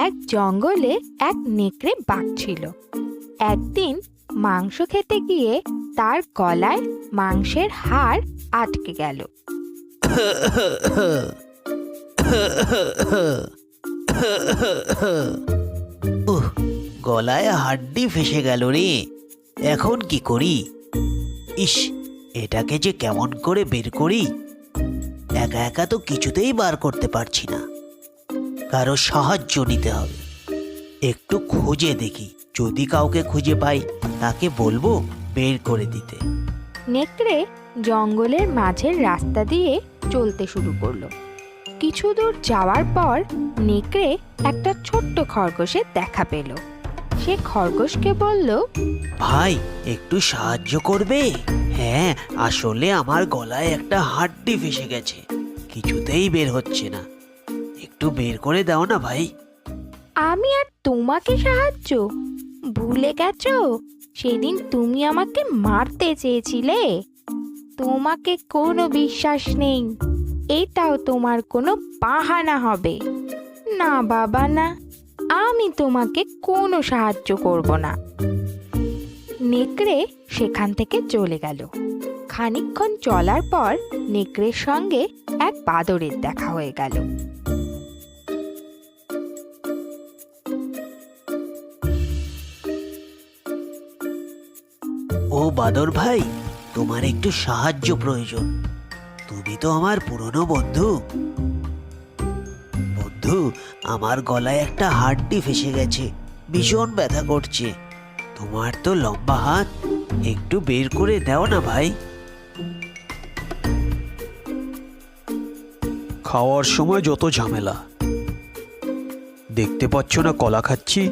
এক জঙ্গলে এক নেকড়ে বাঘ ছিল। একদিন মাংস খেতে গিয়ে তার গলায় মাংসের হাড় আটকে গেল। গলায় হাড্ডি ফেসে গেল রে, এখন কি করি? ইস, এটাকে যে কেমন করে বের করি? একা একা তো কিছুতেই বার করতে পারছি না, কারো সাহায্য নিতে হবে। একটু খুঁজে দেখি, যদি কাউকে খুঁজে পাই তাকে বলবো বের করে দিতে। নেকড়ে জঙ্গলের মাঝের রাস্তা দিয়ে চলতে শুরু করলো। কিছু দূর যাওয়ার পর নেকড়ে একটা ছোট্ট খরগোশের দেখা পেল। সে খরগোশকে বলল, ভাই, একটু সাহায্য করবে? হ্যাঁ, আসলে আমার গলায় একটা হাড্ডি ফেসে গেছে, কিছুতেই বের হচ্ছে না, একটু বের করে দাও না ভাই। আমি আর তোমাকে সাহায্য? ভুলে গেছো সেদিন তুমি আমাকে মারতে চেয়েছিলে? তোমাকে কোনো বিশ্বাস নেই, এটাও তোমার কোনো বাহানা হবে। না বাবা না, আমি তোমাকে কোনো সাহায্য করব না। নেকড়ে সেখান থেকে চলে গেল। খানিকক্ষণ চলার পর নেকড়ের সঙ্গে এক বাদরের দেখা হয়ে গেল। ও বাদর ভাই, তোমার একটু সাহায্য প্রয়োজন। তুমি তো আমার পুরনো বন্ধু। বন্ধু, আমার গলায় একটা হাড্ডি ফেসে গেছে, ভীষণ ব্যথা করছে। তোমার তো লম্বা হাত, একটু বের করে দাও না ভাই। খাওয়ার সময় যত ঝামেলা, দেখতে পাচ্ছ না কলা খাচ্ছি?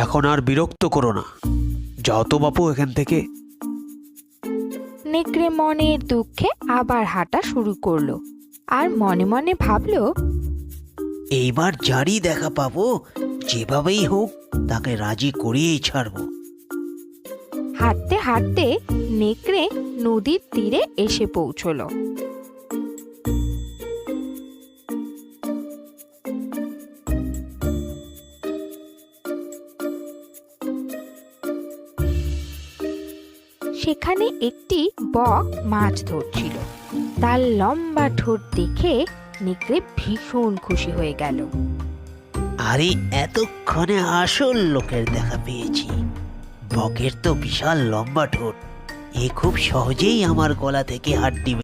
এখন আর বিরক্ত করো না, যাও তো বাপু এখান থেকে। নেকড়ে মনের দুঃখে আবার হাঁটা শুরু করলো আর মনে মনে ভাবলো, এইবার যারই দেখা পাবো, যেভাবেই হোক তাকে রাজি করিয়েই ছাড়বো। হাঁটতে হাঁটতে নেকড়ে নদীর তীরে এসে পৌঁছলো। সেখানে একটি বক মাছ ধরছিল। তার লম্বা ঠোঁট দেখে নেকড়ে ভীষণ খুশি হয়ে গেল। আরে, এতক্ষণে আসল লোকের দেখা পেয়েছি। বকের তো বিশাল লম্বা ঠোঁট, এ খুব সহজেই আমার গলা থেকে হাড্ডি